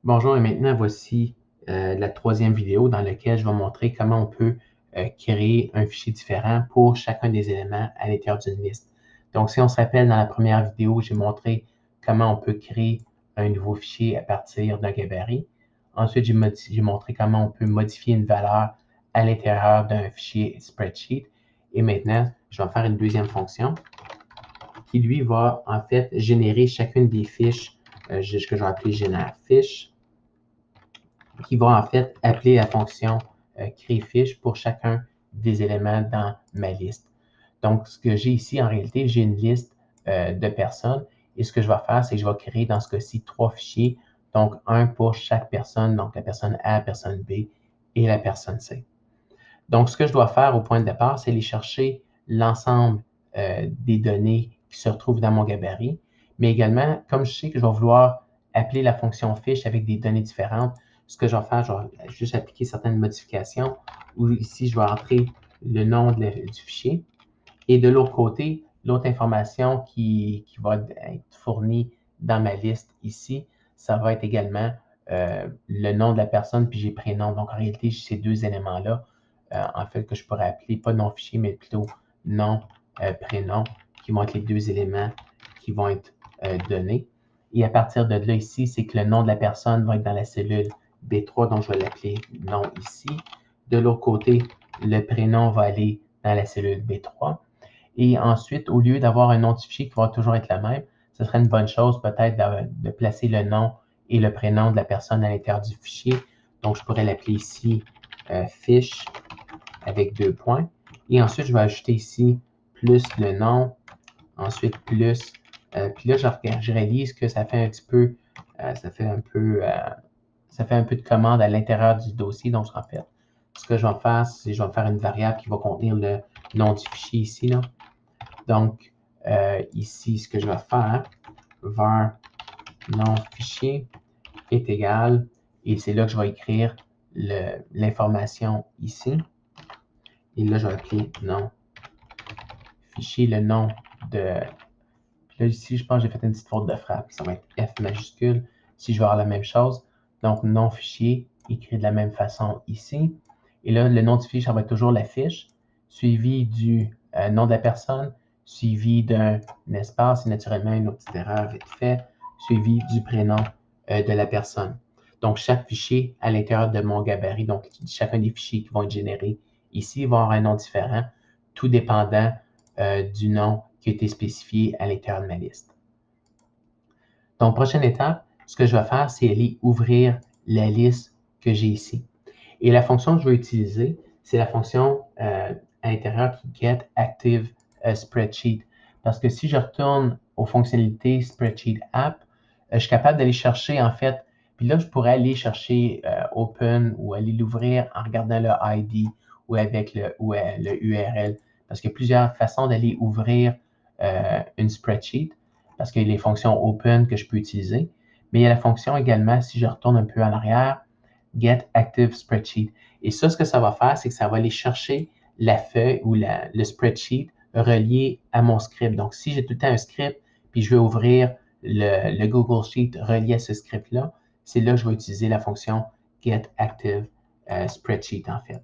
Bonjour et maintenant voici la troisième vidéo dans laquelle je vais montrer comment on peut créer un fichier différent pour chacun des éléments à l'intérieur d'une liste. Donc, si on se rappelle, dans la première vidéo, j'ai montré comment on peut créer un nouveau fichier à partir d'un gabarit. Ensuite, j'ai montré comment on peut modifier une valeur à l'intérieur d'un fichier spreadsheet. Et maintenant, je vais faire une deuxième fonction qui, lui, va en fait générer chacune des fiches que je vais appeler génère fiche, qui va en fait appeler la fonction créer fiche pour chacun des éléments dans ma liste. Donc, ce que j'ai ici, en réalité, j'ai une liste de personnes et ce que je vais faire, c'est que je vais créer dans ce cas-ci 3 fichiers, donc un pour chaque personne, donc la personne A, la personne B et la personne C. Donc, ce que je dois faire au point de départ, c'est aller chercher l'ensemble des données qui se retrouvent dans mon gabarit, mais également, comme je sais que je vais vouloir appeler la fonction fiche avec des données différentes, ce que je vais faire, je vais juste appliquer certaines modifications, où ici, je vais entrer le nom du fichier, et de l'autre côté, l'autre information qui va être fournie dans ma liste ici, ça va être également le nom de la personne, puis j'ai prénom. Donc, en réalité, j'ai ces deux éléments-là, en fait, que je pourrais appeler, pas nom fichier, mais plutôt nom, prénom, qui vont être les deux éléments qui vont être donnés. Et à partir de là, ici, c'est que le nom de la personne va être dans la cellule B3, donc je vais l'appeler nom ici. De l'autre côté, le prénom va aller dans la cellule B3. Et ensuite, au lieu d'avoir un nom de fichier qui va toujours être le même, ce serait une bonne chose peut-être de placer le nom et le prénom de la personne à l'intérieur du fichier. Donc, je pourrais l'appeler ici fiche avec 2 points. Et ensuite, je vais ajouter ici plus le nom, ensuite plus. Puis là, je réalise que ça fait un petit peu, ça fait un peu de commande à l'intérieur du dossier. Donc, en fait, ce que je vais faire, c'est que je vais faire une variable qui va contenir le nom du fichier ici, là. Donc, ici, ce que je vais faire, var nom fichier est égal, et c'est là que je vais écrire l'information ici. Et là, je vais appeler nom fichier, le nom de. Puis là, ici, je pense que j'ai fait une petite faute de frappe. Ça va être F majuscule. Si je vais avoir la même chose, donc nom fichier, écrit de la même façon ici. Et là, le nom du fichier, ça va être toujours la fiche, suivi du nom de la personne, suivi d'un espace et naturellement une autre petite erreur vite fait, suivi du prénom de la personne. Donc, chaque fichier à l'intérieur de mon gabarit, donc chacun des fichiers qui vont être générés ici va avoir un nom différent, tout dépendant du nom qui a été spécifié à l'intérieur de ma liste. Donc, prochaine étape, ce que je vais faire, c'est aller ouvrir la liste que j'ai ici. Et la fonction que je vais utiliser, c'est la fonction à l'intérieur qui get active spreadsheet. Parce que si je retourne aux fonctionnalités spreadsheet app, je suis capable d'aller chercher en fait, puis là je pourrais aller chercher open ou aller l'ouvrir en regardant le ID ou avec le URL. Parce qu'il y a plusieurs façons d'aller ouvrir une spreadsheet, parce qu'il y a les fonctions open que je peux utiliser, mais il y a la fonction également, si je retourne un peu en arrière, Get Active Spreadsheet. Et ça, ce que ça va faire, c'est que ça va aller chercher la feuille ou le spreadsheet relié à mon script. Donc, si j'ai tout le temps un script, puis je veux ouvrir le Google Sheet relié à ce script-là, c'est là que je vais utiliser la fonction Get Active Spreadsheet, en fait.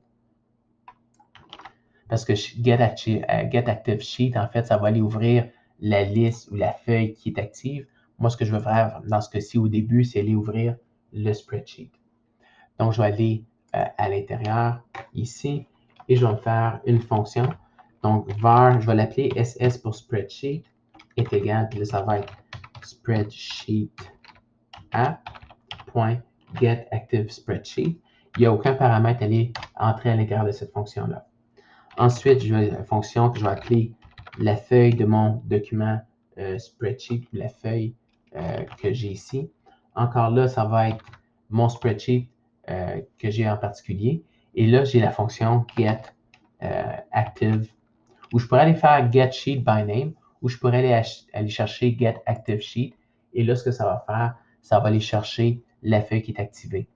Parce que Get Active Sheet, en fait, ça va aller ouvrir la liste ou la feuille qui est active. Moi, ce que je veux faire dans ce cas-ci au début, c'est aller ouvrir le spreadsheet. Donc, je vais aller à l'intérieur ici et je vais me faire une fonction. Donc, var, je vais l'appeler ss pour spreadsheet est égal, puis là, ça va être spreadsheet app.getActiveSpreadsheet. Il n'y a aucun paramètre à aller entrer à l'intérieur de cette fonction-là. Ensuite, je vais une fonction que je vais appeler la feuille de mon document spreadsheet ou la feuille que j'ai ici. Encore là, ça va être mon spreadsheet que j'ai en particulier. Et là, j'ai la fonction getActive, où je pourrais aller faire getSheetByName, où je pourrais aller chercher getActiveSheet. Et là, ce que ça va faire, ça va aller chercher la feuille qui est activée.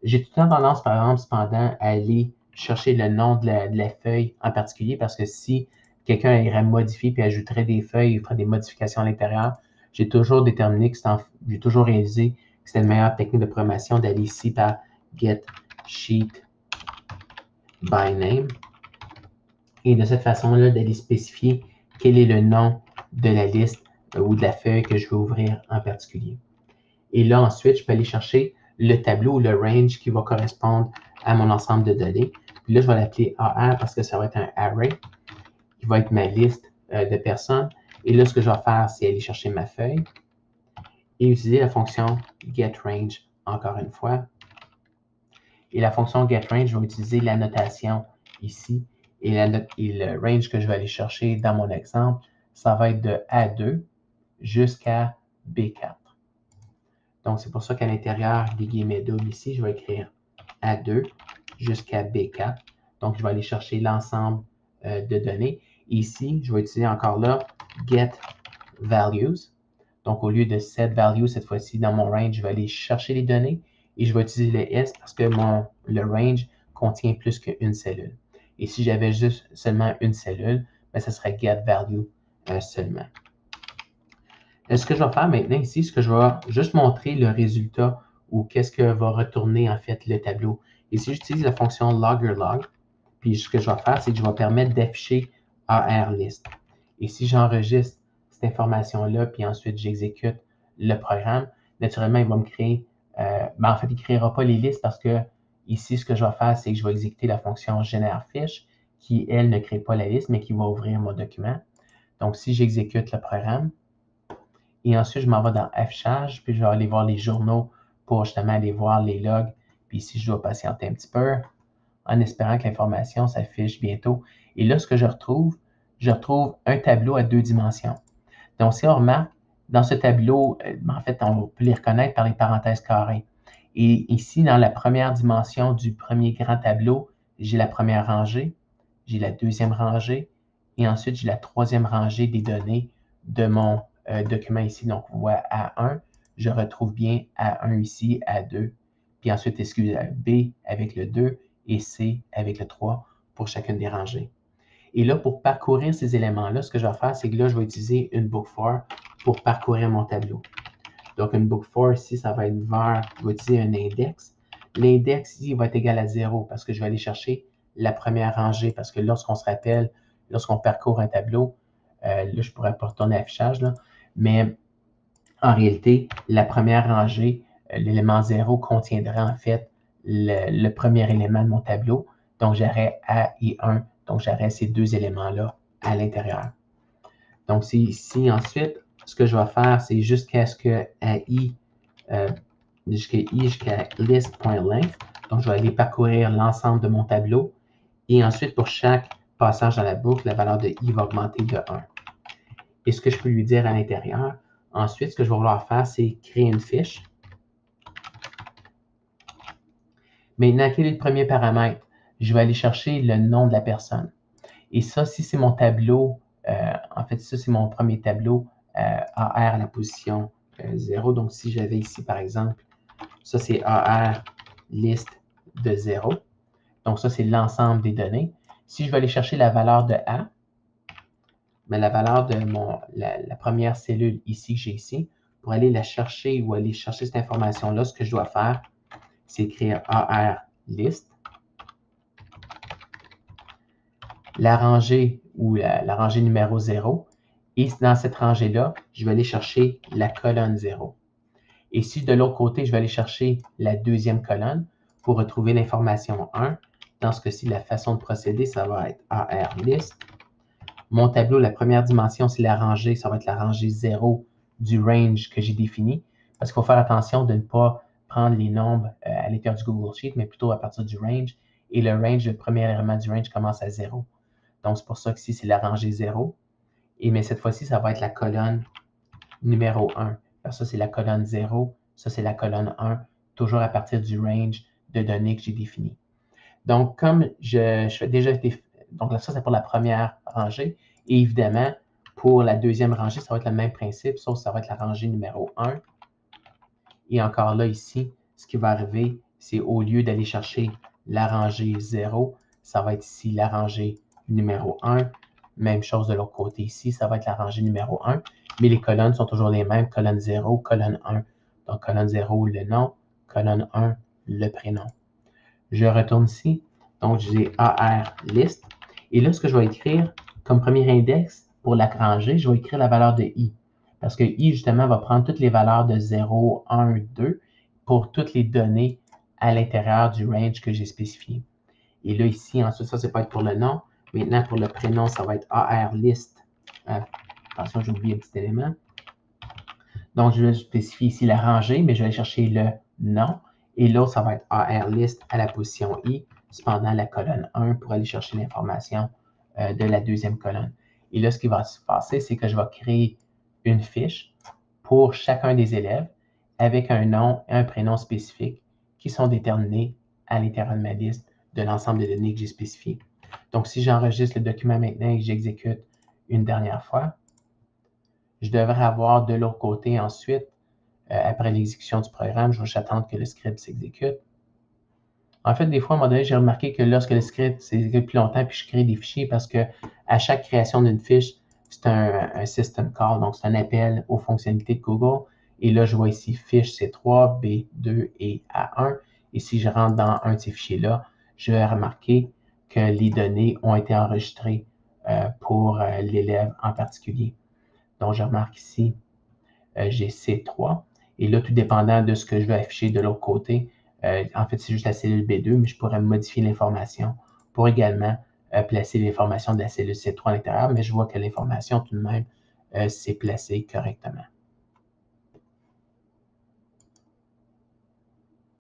J'ai tout le temps tendance, par exemple, cependant, à aller chercher le nom de la feuille en particulier, parce que si quelqu'un irait modifier puis ajouterait des feuilles, ferait des modifications à l'intérieur, j'ai toujours déterminé que j'ai toujours réalisé c'est une meilleure technique de programmation d'aller ici par get sheet by name. Et de cette façon-là, d'aller spécifier quel est le nom de la liste ou de la feuille que je veux ouvrir en particulier. Et là, ensuite, je peux aller chercher le tableau ou le range qui va correspondre à mon ensemble de données. Puis là, je vais l'appeler AR parce que ça va être un array qui va être ma liste de personnes. Et là, ce que je vais faire, c'est aller chercher ma feuille et utiliser la fonction getRange encore une fois. Et la fonction getRange, je vais utiliser la notation ici. Et le range que je vais aller chercher dans mon exemple, ça va être de A2 jusqu'à B4. Donc, c'est pour ça qu'à l'intérieur des guillemets doubles ici, je vais écrire A2 jusqu'à B4. Donc, je vais aller chercher l'ensemble de données. Ici, je vais utiliser encore là getValues. Donc, au lieu de setValue, cette fois-ci, dans mon range, je vais aller chercher les données et je vais utiliser le S parce que le range contient plus qu'une cellule. Et si j'avais juste seulement une cellule, bien, ce serait getValue seulement. Ce que je vais faire maintenant ici, c'est que je vais juste montrer le résultat ou qu'est-ce que va retourner en fait le tableau. Ici, j'utilise la fonction loggerlog. Puis ce que je vais faire, c'est que je vais permettre d'afficher ARList. Et si j'enregistre cette information-là, puis ensuite j'exécute le programme, naturellement, il va me créer, en fait, il ne créera pas les listes parce que ici, ce que je vais faire, c'est que je vais exécuter la fonction GenereFiche qui, elle, ne crée pas la liste, mais qui va ouvrir mon document. Donc, si j'exécute le programme, et ensuite, je m'en vais dans affichage, puis je vais aller voir les journaux pour justement aller voir les logs. Puis ici, je dois patienter un petit peu en espérant que l'information s'affiche bientôt. Et là, ce que je retrouve un tableau à 2 dimensions. Donc, si on remarque, dans ce tableau, en fait, on peut les reconnaître par les parenthèses carrées. Et ici, dans la première dimension du premier grand tableau, j'ai la première rangée, j'ai la deuxième rangée, et ensuite, j'ai la troisième rangée des données de mon document ici. Donc, on voit A1, je retrouve bien A1 ici, A2, puis ensuite, excusez, B avec le 2 et C avec le 3 pour chacune des rangées. Et là, pour parcourir ces éléments-là, ce que je vais faire, c'est que là, je vais utiliser une book_for pour parcourir mon tableau. Donc, une book_for ici, ça va être var, je vais utiliser un index. L'index ici va être égal à 0 parce que je vais aller chercher la première rangée parce que lorsqu'on se rappelle, lorsqu'on parcourt un tableau, là, je pourrais pas retourner à l'affichage, mais en réalité, la première rangée, l'élément 0 contiendra en fait le premier élément de mon tableau. Donc, j'aurai A et 1. Donc, j'aurai ces deux éléments-là à l'intérieur. Donc, c'est ici, ensuite, ce que je vais faire, c'est jusqu'à ce que jusqu'à list.length. Donc, je vais aller parcourir l'ensemble de mon tableau. Et ensuite, pour chaque passage dans la boucle, la valeur de i va augmenter de 1. Et ce que je peux lui dire à l'intérieur, ensuite, ce que je vais vouloir faire, c'est créer une fiche. Maintenant, quel est le premier paramètre? Je vais aller chercher le nom de la personne. Et ça, si c'est mon tableau, en fait, ça, c'est mon premier tableau AR à la position 0. Donc, si j'avais ici, par exemple, ça, c'est AR liste de 0. Donc, ça, c'est l'ensemble des données. Si je vais aller chercher la valeur de A, mais la valeur de la première cellule ici que j'ai ici, pour aller la chercher ou aller chercher cette information-là, ce que je dois faire, c'est écrire AR list. La rangée ou la rangée numéro 0. Et dans cette rangée-là, je vais aller chercher la colonne 0. Et si de l'autre côté, je vais aller chercher la deuxième colonne pour retrouver l'information 1, dans ce cas-ci, la façon de procéder, ça va être AR list. Mon tableau, la première dimension, c'est la rangée, ça va être la rangée 0 du range que j'ai défini. Parce qu'il faut faire attention de ne pas prendre les nombres à l'intérieur du Google Sheet, mais plutôt à partir du range. Et le range, le premier élément du range commence à 0. Donc, c'est pour ça que ici, c'est la rangée 0. Mais cette fois-ci, ça va être la colonne numéro 1. Alors, ça, c'est la colonne 0. Ça, c'est la colonne 1, toujours à partir du range de données que j'ai défini. Donc, comme je fais déjà été... Donc, là, ça, c'est pour la première rangée. Et évidemment, pour la deuxième rangée, ça va être le même principe, sauf que ça va être la rangée numéro 1. Et encore là, ici, ce qui va arriver, c'est au lieu d'aller chercher la rangée 0, ça va être ici la rangée numéro 1. Même chose de l'autre côté ici, ça va être la rangée numéro 1. Mais les colonnes sont toujours les mêmes, colonne 0, colonne 1. Donc, colonne 0, le nom. Colonne 1, le prénom. Je retourne ici. Donc, j'ai AR list. Et là, ce que je vais écrire comme premier index pour la rangée, je vais écrire la valeur de I. Parce que I, justement, va prendre toutes les valeurs de 0, 1, 2 pour toutes les données à l'intérieur du range que j'ai spécifié. Et là, ici, ensuite, ça va être pour le nom. Maintenant, pour le prénom, ça va être AR list. Attention, j'ai oublié un petit élément. Donc, je vais spécifier ici la rangée, mais je vais aller chercher le nom. Et l'autre, ça va être AR list à la position I, cependant la colonne 1 pour aller chercher l'information de la deuxième colonne. Et là, ce qui va se passer, c'est que je vais créer une fiche pour chacun des élèves avec un nom et un prénom spécifiques qui sont déterminés à l'intérieur de ma liste de l'ensemble des données que j'ai spécifiées. Donc, si j'enregistre le document maintenant et que j'exécute une dernière fois, je devrais avoir de l'autre côté ensuite, après l'exécution du programme, je vais juste attendre que le script s'exécute. En fait, des fois, à un moment donné, j'ai remarqué que lorsque le script s'exécute plus longtemps, puis je crée des fichiers parce que à chaque création d'une fiche, c'est un system call, donc c'est un appel aux fonctionnalités de Google. Et là, je vois ici fiche C3, B2 et A1. Et si je rentre dans un de ces fichiers-là, je vais remarquer que les données ont été enregistrées pour l'élève en particulier. Donc, je remarque ici, j'ai C3. Et là, tout dépendant de ce que je veux afficher de l'autre côté, en fait, c'est juste la cellule B2, mais je pourrais modifier l'information pour également placer l'information de la cellule C3 à l'intérieur, mais je vois que l'information tout de même s'est placée correctement.